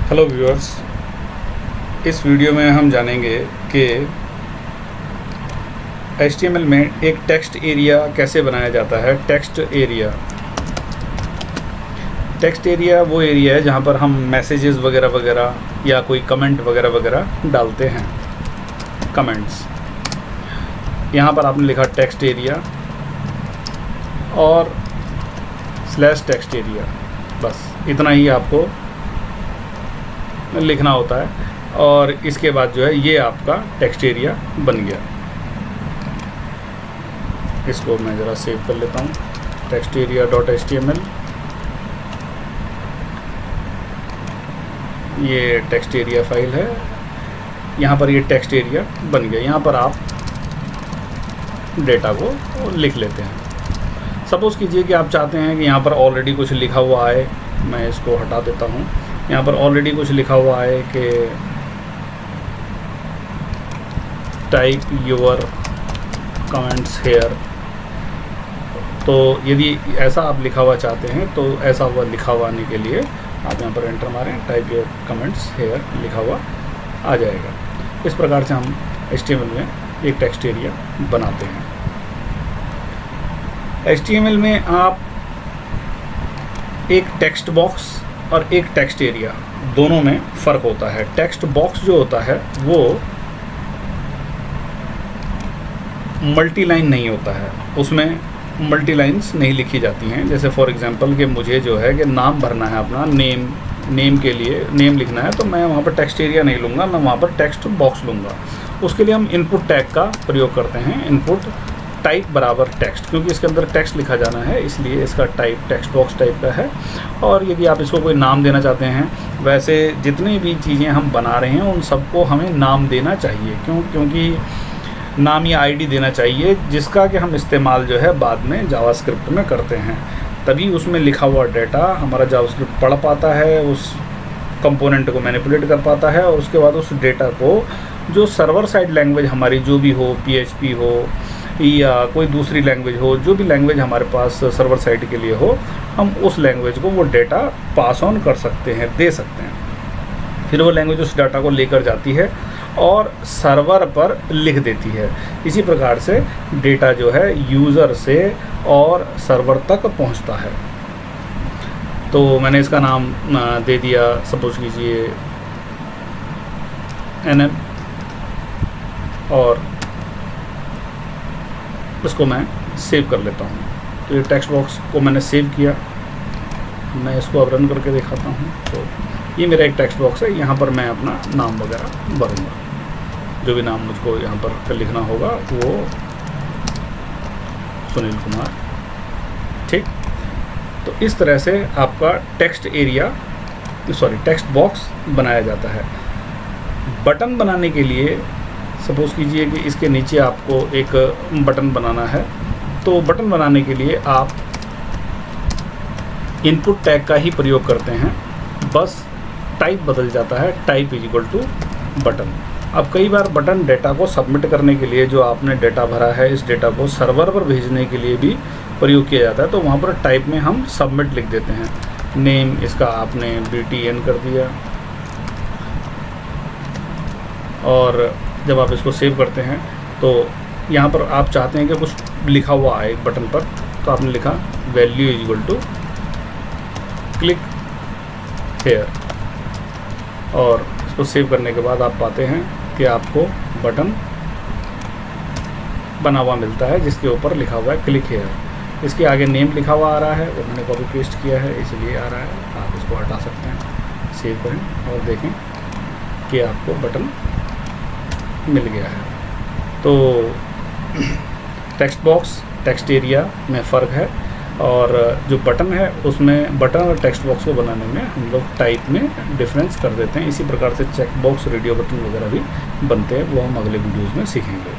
Hello viewers, इस video में हम जानेंगे कि HTML में एक टेक्स्ट एरिया कैसे बनाया जाता है। टेक्स्ट एरिया वो एरिया है जहाँ पर हम मैसेजेस वगैरह वगैरह या कोई कमेंट वगैरह वगैरह डालते हैं। कमेंट्स, यहाँ पर आपने लिखा टेक्स्ट एरिया और /टेक्स्ट एरिया, बस इतना ही आपको लिखना होता है और इसके बाद जो है ये आपका टेक्स्ट एरिया बन गया। इसको मैं ज़रा सेव कर लेता हूँ, टेक्स्ट एरिया .html। ये टेक्स्ट एरिया फाइल है, यहाँ पर ये टेक्स्ट एरिया बन गया। यहाँ पर आप डेटा को लिख लेते हैं। सपोज़ कीजिए कि आप चाहते हैं कि यहाँ पर ऑलरेडी कुछ लिखा हुआ है, मैं इसको हटा देता हूँ। यहाँ पर ऑलरेडी कुछ लिखा हुआ है कि टाइप योर कमेंट्स हेयर। तो यदि ऐसा आप लिखा हुआ चाहते हैं तो ऐसा हुआ लिखा हुआ आने के लिए आप यहाँ पर एंटर मारें, टाइप योर कमेंट्स हेयर लिखा हुआ आ जाएगा। इस प्रकार से हम HTML में एक टेक्स्ट एरिया बनाते हैं। HTML में आप एक टेक्स्ट बॉक्स और एक टेक्स्ट एरिया दोनों में फ़र्क होता है। टेक्स्ट बॉक्स जो होता है वो मल्टी लाइन नहीं होता है, उसमें मल्टी लाइन्स नहीं लिखी जाती हैं। जैसे फॉर एग्जांपल कि मुझे जो है कि नाम भरना है अपना, नेम के लिए नेम लिखना है, तो मैं वहाँ पर टेक्स्ट एरिया नहीं लूँगा, मैं वहाँ पर टेक्स्ट बॉक्स लूँगा। उसके लिए हम इनपुट टैग का प्रयोग करते हैं, इनपुट टाइप बराबर टेक्स्ट, क्योंकि इसके अंदर टेक्स्ट लिखा जाना है, इसलिए इसका टाइप टेक्स्ट बॉक्स टाइप का है। और यदि आप इसको कोई नाम देना चाहते हैं, वैसे जितनी भी चीज़ें हम बना रहे हैं उन सबको हमें नाम देना चाहिए। क्योंकि नाम या आईडी देना चाहिए, जिसका कि हम इस्तेमाल जो है बाद में जावास्क्रिप्ट में करते हैं। तभी उसमें लिखा हुआ डेटा हमारा जावास्क्रिप्ट पढ़ पाता है, उस कंपोनेंट को मैनिपुलेट कर पाता है और उसके बाद उस डेटा को जो सर्वर साइड लैंग्वेज हमारी जो भी हो, PHP हो या कोई दूसरी लैंग्वेज हो, जो भी लैंग्वेज हमारे पास सर्वर साइड के लिए हो, हम उस लैंग्वेज को वो डेटा पास ऑन कर सकते हैं, दे सकते हैं। फिर वो लैंग्वेज उस डाटा को लेकर जाती है और सर्वर पर लिख देती है। इसी प्रकार से डेटा जो है यूज़र से और सर्वर तक पहुंचता है। तो मैंने इसका नाम दे दिया, सपोज कीजिए NM, और इसको मैं सेव कर लेता हूँ। तो ये टेक्स्ट बॉक्स को मैंने सेव किया, मैं इसको अब रन करके दिखाता हूँ। तो ये मेरा एक टेक्स्ट बॉक्स है, यहाँ पर मैं अपना नाम वगैरह भरूँगा, जो भी नाम मुझको यहाँ पर लिखना होगा वो सुनील कुमार। ठीक, तो इस तरह से आपका टेक्स्ट बॉक्स बनाया जाता है। बटन बनाने के लिए सपोज़ कीजिए कि इसके नीचे आपको एक बटन बनाना है, तो बटन बनाने के लिए आप इनपुट टैग का ही प्रयोग करते हैं, बस टाइप बदल जाता है, टाइप = बटन। अब कई बार बटन डेटा को सबमिट करने के लिए, जो आपने डेटा भरा है इस डेटा को सर्वर पर भेजने के लिए भी प्रयोग किया जाता है। तो वहाँ पर टाइप में हम सबमिट लिख देते हैं। नेम इसका आपने BTN कर दिया, और जब आप इसको सेव करते हैं तो यहाँ पर आप चाहते हैं कि कुछ लिखा हुआ आए बटन पर, तो आपने लिखा वैल्यू = क्लिक हेयर, और इसको सेव करने के बाद आप पाते हैं कि आपको बटन बना हुआ मिलता है जिसके ऊपर लिखा हुआ है क्लिक हेयर। इसके आगे नेम लिखा हुआ आ रहा है, वो मैंने कॉपी पेस्ट किया है इसलिए आ रहा है। आप इसको हटा सकते हैं, सेव करें और देखें कि आपको बटन मिल गया है। तो टेक्स्ट बॉक्स टेक्स्ट एरिया में फ़र्क है, और जो बटन है उसमें बटन और टेक्स्ट बॉक्स को बनाने में हम लोग टाइप में डिफरेंस कर देते हैं। इसी प्रकार से चेक बॉक्स, रेडियो बटन वगैरह भी बनते हैं, वो हम अगले वीडियोज़ में सीखेंगे।